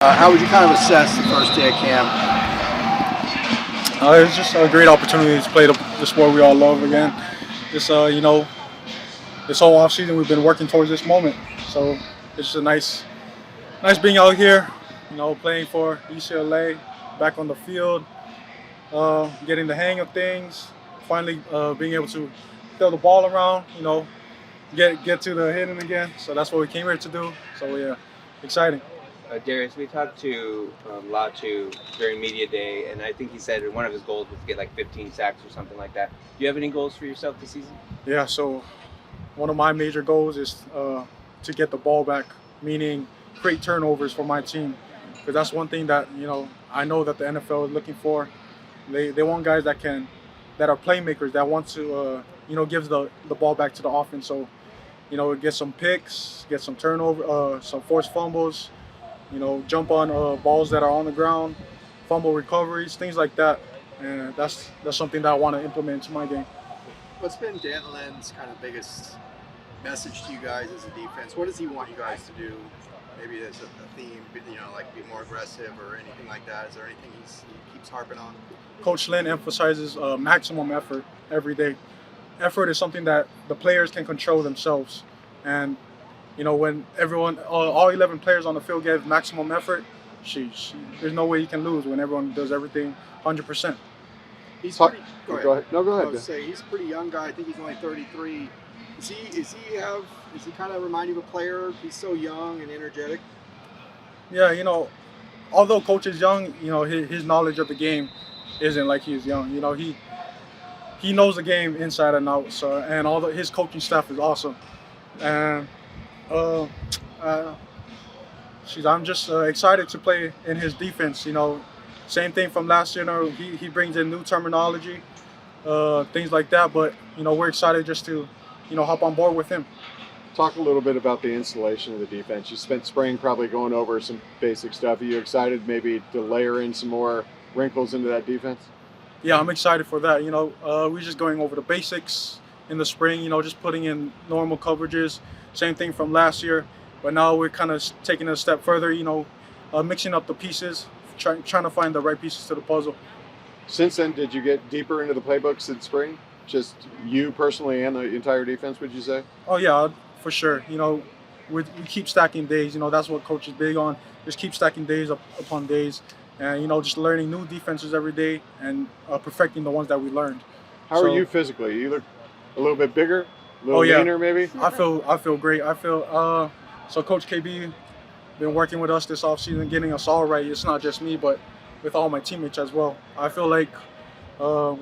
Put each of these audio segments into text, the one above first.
How would you kind of assess the first day of camp? It's just a great opportunity to play the sport we all love again. Just this whole off season we've been working towards this moment. So it's just a nice being out here. Playing for UCLA, back on the field, getting the hang of things. Finally, being able to throw the ball around. Get to the hitting again. So that's what we came here to do. So yeah, exciting. Darius, we talked to Latu during media day, and I think he said one of his goals was to get like 15 sacks or something like that. Do you have any goals for yourself this season? Yeah. So one of my major goals is to get the ball back, meaning create turnovers for my team, because that's one thing that I know that the NFL is looking for. They want guys that are playmakers, that want to give the ball back to the offense. So get some picks, get some turnover, some forced fumbles. Jump on balls that are on the ground, fumble recoveries, things like that. And that's something that I want to implement into my game. What's been Dantelin's kind of biggest message to you guys as a defense? What does he want you guys to do? Maybe there's a theme, like be more aggressive or anything like that. Is there anything he keeps harping on? Coach Lynn emphasizes maximum effort every day. Effort is something that the players can control themselves. And when all 11 players on the field give maximum effort, there's no way you can lose when everyone does everything 100%. He's pretty. Go ahead. No, go ahead. I was say he's a pretty young guy. I think he's only 33. Is he kind of remind you of a player? He's so young and energetic. Yeah, although coach is young, his knowledge of the game isn't like he's young. He knows the game inside and out. So and his coaching staff is awesome. And I'm just excited to play in his defense. Same thing from last year. He brings in new terminology, things like that. But we're excited just to hop on board with him. Talk a little bit about the installation of the defense. You spent spring probably going over some basic stuff. Are you excited maybe to layer in some more wrinkles into that defense? Yeah, I'm excited for that. We're just going over the basics in the spring. Just putting in normal coverages. Same thing from last year, but now we're kind of taking it a step further. Mixing up the pieces, trying to find the right pieces to the puzzle. Since then, did you get deeper into the playbooks in spring? Just you personally and the entire defense, would you say? Oh yeah, for sure. We keep stacking days. That's what coach is big on. Just keep stacking days upon days, and just learning new defenses every day and perfecting the ones that we learned. How are you physically? You look a little bit bigger, a little leaner, maybe. I feel great. So Coach KB been working with us this offseason, getting us all right. It's not just me, but with all my teammates as well. I feel like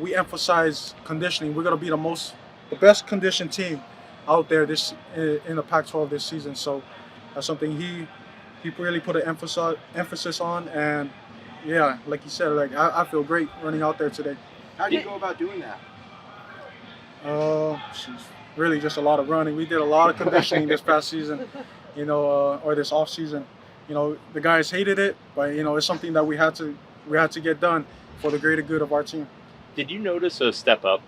we emphasize conditioning. We're gonna be the best conditioned team out there in the Pac-12 this season. So that's something he really put an emphasis on. And yeah, like you said, I feel great running out there today. How do you go about doing that? Really just a lot of running. We did a lot of conditioning this past season, or this off season. The guys hated it, but it's something that we had to get done for the greater good of our team. Did you notice a step up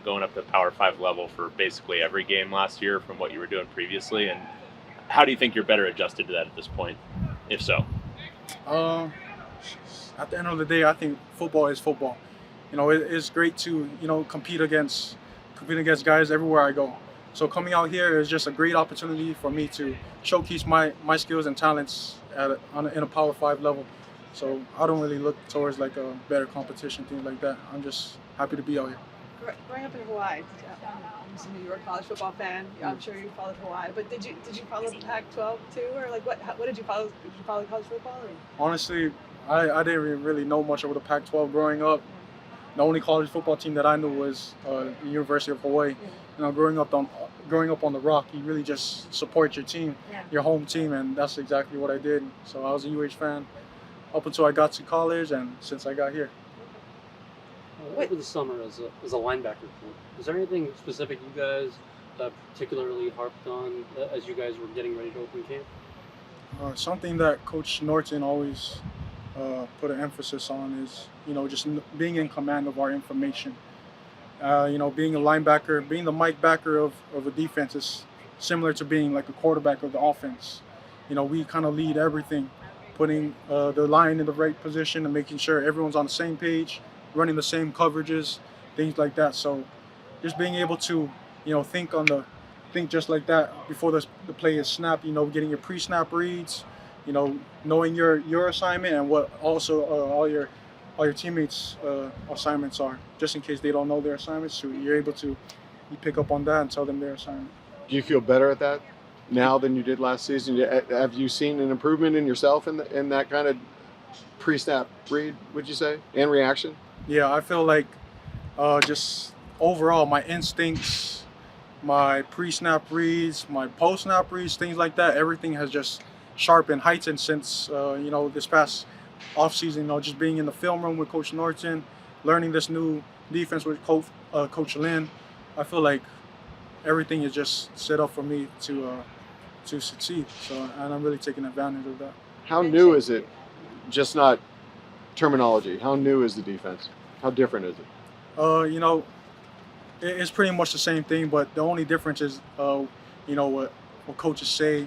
going up to Power 5 level for basically every game last year from what you were doing previously? And how do you think you're better adjusted to that at this point, if so? At the end of the day, I think football is football. It's great to compete against guys everywhere I go. So coming out here is just a great opportunity for me to showcase my skills and talents in a Power 5 level. So I don't really look towards like a better competition, things like that. I'm just happy to be out here. Growing up in Hawaii, I'm assuming you were a college football fan. I'm sure you followed Hawaii, but did you follow the Pac-12 too, or what did you follow? Did you follow college football? Or? Honestly, I didn't really know much about the Pac-12 growing up. The only college football team that I knew was the University of Hawaii. Growing up on the Rock, you really just support your team, your home team, and that's exactly what I did. So I was a UH fan up until I got to college, and since I got here. Over the summer as a linebacker coach, is there anything specific you guys particularly harped on as you guys were getting ready to open camp? Something that Coach Norton always put an emphasis on is, just being in command of our information. Being a linebacker, being the Mike backer of a defense is similar to being like a quarterback of the offense. We kind of lead everything putting the line in the right position and making sure everyone's on the same page, running the same coverages, things like that. So just being able to, think just like that before the play is snapped, getting your pre-snap reads, knowing your assignment and what also all your teammates' assignments are, just in case they don't know their assignments. So you're able to pick up on that and tell them their assignment. Do you feel better at that now than you did last season? Have you seen an improvement in yourself in that kind of pre-snap read, would you say, and reaction? Yeah, I feel like just overall my instincts, my pre-snap reads, my post-snap reads, things like that, everything has just sharpened, heightened since this past offseason. Just being in the film room with Coach Norton, learning this new defense with Coach Lynn. I feel like everything is just set up for me to succeed. So, and I'm really taking advantage of that. How new is it? Just not terminology. How new is the defense? How different is it? It's pretty much the same thing, but the only difference is, what coaches say.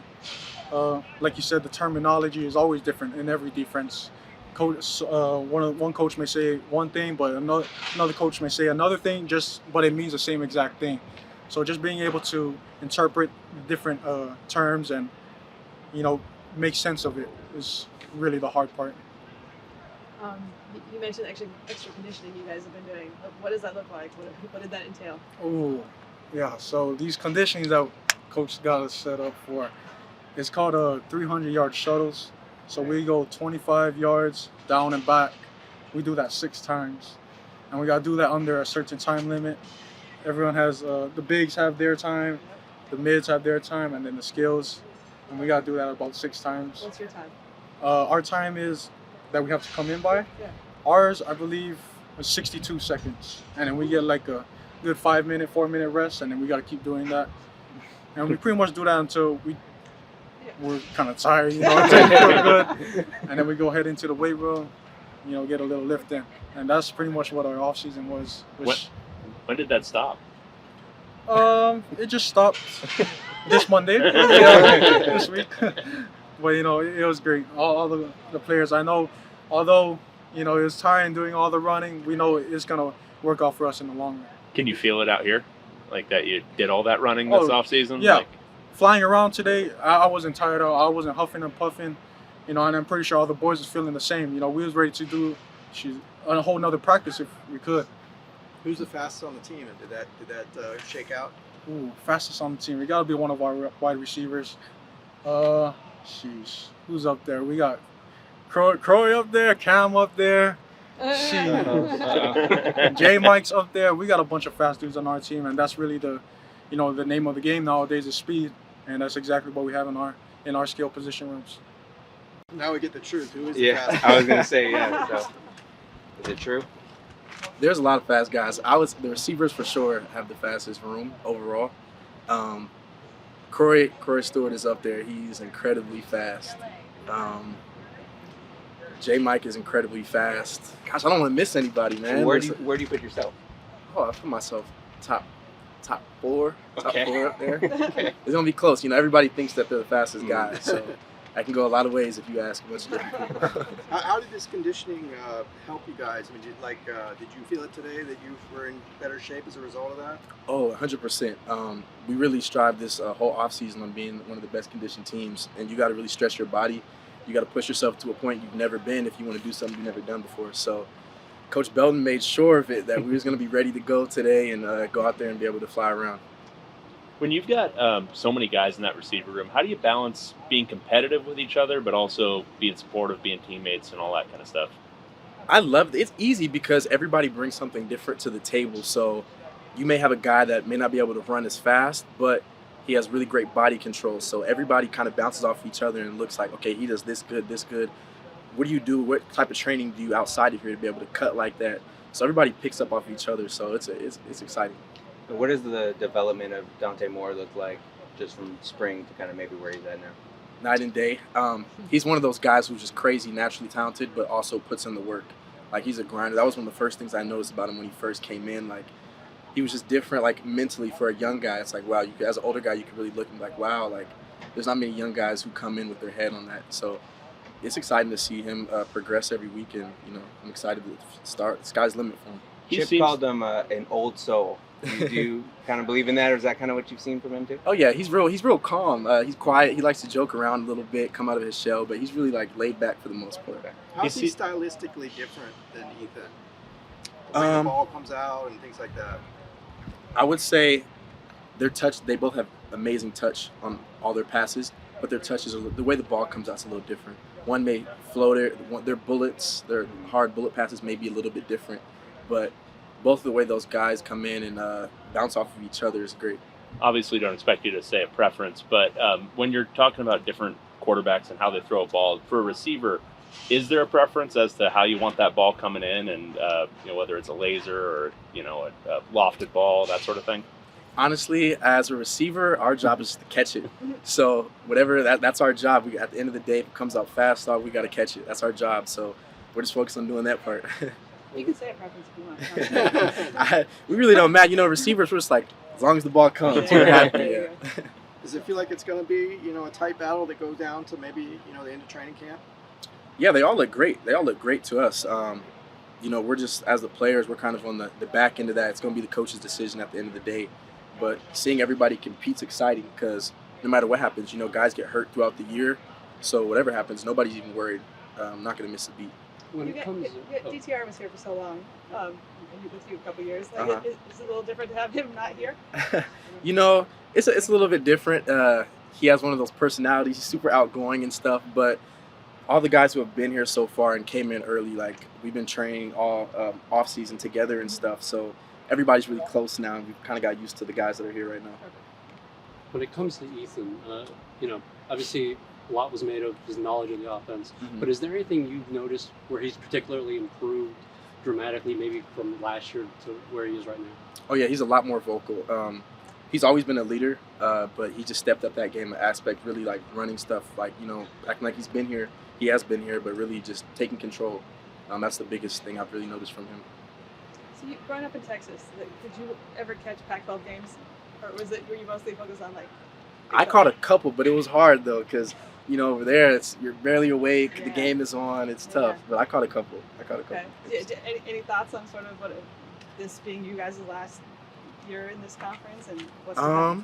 Like you said, the terminology is always different in every defense. One coach may say one thing, but another coach may say another thing, but it means the same exact thing. So just being able to interpret different terms and make sense of it is really the hard part. You mentioned extra conditioning you guys have been doing. What does that look like? What did that entail? Oh, yeah. So these conditionings that Coach got us set up for, it's called 300-yard shuttles. So we go 25 yards down and back. We do that 6 times. And we got to do that under a certain time limit. Everyone has, the bigs have their time, the mids have their time, and then the skills. And we got to do that about 6 times. What's your time? Our time is that we have to come in by. Yeah. Ours, I believe, is 62 seconds. And then we get like a good 5-minute, 4-minute rest, and then we got to keep doing that. And we pretty much do that until we're kind of tired, it doesn't feel good. And then we go head into the weight room, get a little lift in. And that's pretty much what our off season was. When did that stop? It just stopped this Monday, this week. But it was great. All the players I know, although it was tiring doing all the running, we know it's gonna work out for us in the long run. Can you feel it out here, like that you did all that running this off season? Yeah. Flying around today, I wasn't tired out. I wasn't huffing and puffing, and I'm pretty sure all the boys was feeling the same. We was ready to do a whole nother practice if we could. Who's the fastest on the team, and did that shake out? Ooh, fastest on the team. We gotta be one of our wide receivers. Who's up there? We got Croy up there, Cam up there. J Mike's up there. We got a bunch of fast dudes on our team, and that's really the name of the game nowadays is speed, and that's exactly what we have in our skill position rooms. Now we get the truth. Who is the fastest? I was gonna say So, is it true? There's a lot of fast guys. The receivers for sure have the fastest room overall. Croy Stewart is up there. He's incredibly fast. J Mike is incredibly fast. Gosh, I don't want to miss anybody, man. Where do you put yourself? Oh, I put myself top 4 up there. Okay. It's gonna be close. Everybody thinks that they're the fastest guy, so I can go a lot of ways if you ask a bunch of different people. How did this conditioning help you guys? I mean, did you feel it today that you were in better shape as a result of that? Oh, 100%. We really strive this whole offseason on being one of the best conditioned teams, and you got to really stress your body. You got to push yourself to a point you've never been if you want to do something you've never done before. So Coach Belton made sure of it, that we was going to be ready to go today and go out there and be able to fly around. When you've got so many guys in that receiver room, how do you balance being competitive with each other, but also being supportive, being teammates, and all that kind of stuff? I love it. It's easy because everybody brings something different to the table. So you may have a guy that may not be able to run as fast, but he has really great body control. So everybody kind of bounces off each other and looks like, okay, he does this good, this good. What do you do? What type of training do you outside of here to be able to cut like that? So everybody picks up off each other. So it's exciting. What does the development of Dante Moore look like just from spring to kind of maybe where he's at now? Night and day. He's one of those guys who's just crazy, naturally talented, but also puts in the work. Like, he's a grinder. That was one of the first things I noticed about him when he first came in. Like, he was just different, like, mentally for a young guy. It's like, wow, as an older guy, you can really look and be like, wow, like, there's not many young guys who come in with their head on that. So it's exciting to see him progress every week, and I'm excited to start. Sky's the limit for him. He Chip seems- called him an old soul. Do you kind of believe in that, or is that kind of what you've seen from him too? Oh yeah, he's real calm. He's quiet. He likes to joke around a little bit, come out of his shell, but he's really like laid back for the most part. How's he He's- stylistically different than Ethan? The way the ball comes out and things like that. I would say their touch. They both have amazing touch on all their passes, but their touch is the way the ball comes out is a little different. One may float it. Their bullets, their hard bullet passes may be a little bit different, but both the way those guys come in and bounce off of each other is great. Obviously, don't expect you to say a preference, but when you're talking about different quarterbacks and how they throw a ball, for a receiver, is there a preference as to how you want that ball coming in, and whether it's a laser or a lofted ball, that sort of thing? Honestly, as a receiver, our job is to catch it. So whatever that's our job. At the end of the day, if it comes out fast, we got to catch it. That's our job. So we're just focused on doing that part. You can say a preference if you want. We really don't matter. Receivers, we're just like, as long as the ball comes, we're happy. There you Yeah. Does it feel like it's going to be, a tight battle that goes down to maybe, the end of training camp? Yeah, they all look great. They all look great to us. We're just, as the players, we're kind of on the back end of that. It's going to be the coach's decision at the end of the day. But seeing everybody compete's exciting because no matter what happens, guys get hurt throughout the year. So whatever happens, nobody's even worried. I'm not going to miss a beat. When it comes, DTR was here for so long, and he with you a couple years. Like, Uh-huh. is it a little different to have him not here? It's a little bit different. He has one of those personalities. He's super outgoing and stuff. But all the guys who have been here so far and came in early, like we've been training all off season together and stuff. So everybody's really close now, and we've kind of got used to the guys that are here right now. when it comes to Ethan, obviously a lot was made of his knowledge of the offense. Mhm. But is there anything you've noticed where he's particularly improved dramatically, maybe from last year to where he is right now? Oh yeah, he's a lot more vocal. He's always been a leader, but he just stepped up that game aspect, really like running stuff, like acting like he's been here. He has been here, but really just taking control. That's the biggest thing I've really noticed from him. So growing up in Texas, did you ever catch Pac-12 games, or were you mostly focused on like? I caught a couple, but it was hard though, because over there you're barely awake. The Yeah. game is on. It's tough, Yeah. but I caught a couple. Okay. Any thoughts on sort of what this being you guys' last year in this conference and what's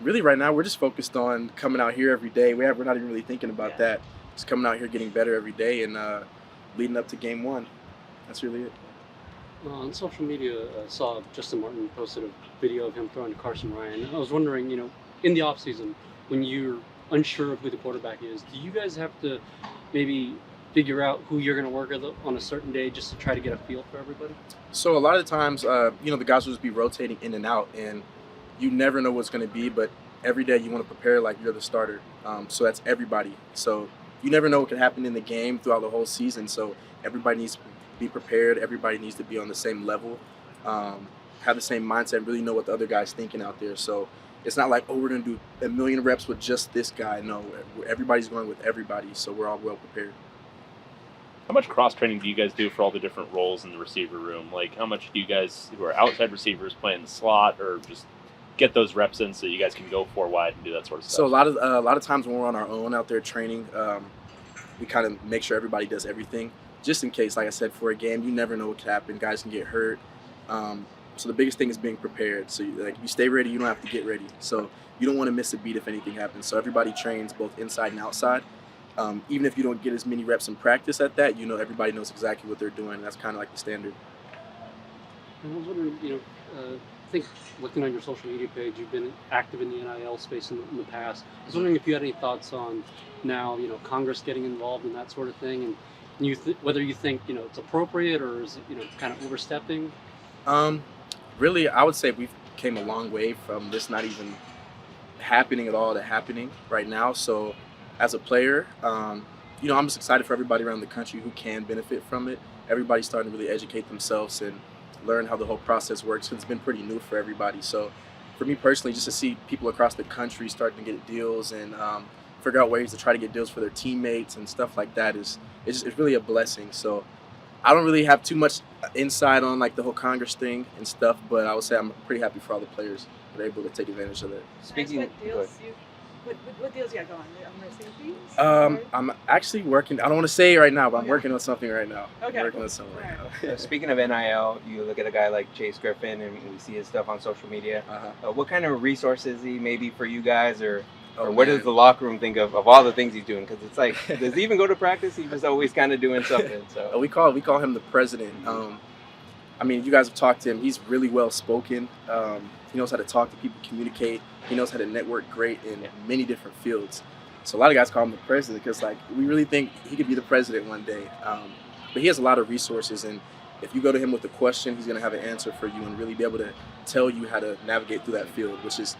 Really, right now we're just focused on coming out here every day. We're not even really thinking about Yeah. that. Just coming out here, getting better every day, and leading up to game one. That's really it. On social media, I saw Justin Martin posted a video of him throwing to Carson Ryan. I was wondering, in the offseason, when you're unsure of who the quarterback is, do you guys have to maybe figure out who you're going to work with on a certain day just to try to get a feel for everybody? So a lot of the times, the guys will just be rotating in and out, and you never know what's going to be, but every day you want to prepare like you're the starter. So that's everybody. So you never know what can happen in the game throughout the whole season. So everybody needs to be prepared. Everybody needs to be on the same level, have the same mindset, and really know what the other guy's thinking out there. So it's not like, we're going to do 1,000,000 reps with just this guy. No, everybody's going with everybody, so we're all well prepared. How much cross training do you guys do for all the different roles in the receiver room? Like, how much do you guys who are outside receivers play in the slot, or just get those reps in so you guys can go 4 wide and do that sort of stuff? So a lot of times when we're on our own out there training, we kind of make sure everybody does everything, just in case. Like I said, for a game, you never know what can happen. Guys can get hurt. So the biggest thing is being prepared. So you stay ready, you don't have to get ready. So you don't want to miss a beat if anything happens. So everybody trains both inside and outside. Even if you don't get as many reps in practice at that, everybody knows exactly what they're doing. That's kind of like the standard. And I was wondering, I think looking on your social media page, you've been active in the NIL space in the past. I was wondering if you had any thoughts on now, Congress getting involved in that sort of thing, and whether you think, it's appropriate, or is it, kind of overstepping? Really, I would say we've came a long way from this not even happening at all to happening right now. So as a player, I'm just excited for everybody around the country who can benefit from it. Everybody's starting to really educate themselves and learn how the whole process works. It's been pretty new for everybody. So for me personally, just to see people across the country starting to get deals and figure out ways to try to get deals for their teammates and stuff like that it's really a blessing. So I don't really have too much insight on like the whole Congress thing and stuff, but I would say I'm pretty happy for all the players that are able to take advantage of that. Speaking, what deals What deals you got going? Mercedes? I'm actually working. I don't want to say it right now, but I'm Okay. working on something right now. Okay. I'm working on something right now. Speaking of NIL, you look at a guy like Chase Griffin, and we see his stuff on social media. Uh-huh. What kind of resource is he maybe for you guys, or Oh, what man. does the locker room think of all the things he's doing? Because it's like, does he even go to practice? He's just always kind of doing something. So We call him the president. I mean, you guys have talked to him. He's really well spoken. He knows how to talk to people, communicate. He knows how to network great in many different fields. So a lot of guys call him the president because, like, we really think he could be the president one day. But he has a lot of resources, and if you go to him with a question, he's going to have an answer for you and really be able to tell you how to navigate through that field, which is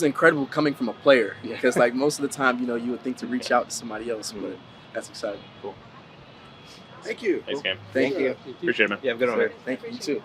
incredible coming from a player. Because, like, most of the time, you know, you would think to reach out to somebody else, but that's exciting. cool. Thank you. Thanks, Cam. Thank you. you. Appreciate it, man. Yeah, have a good one, man. Thank you. You too.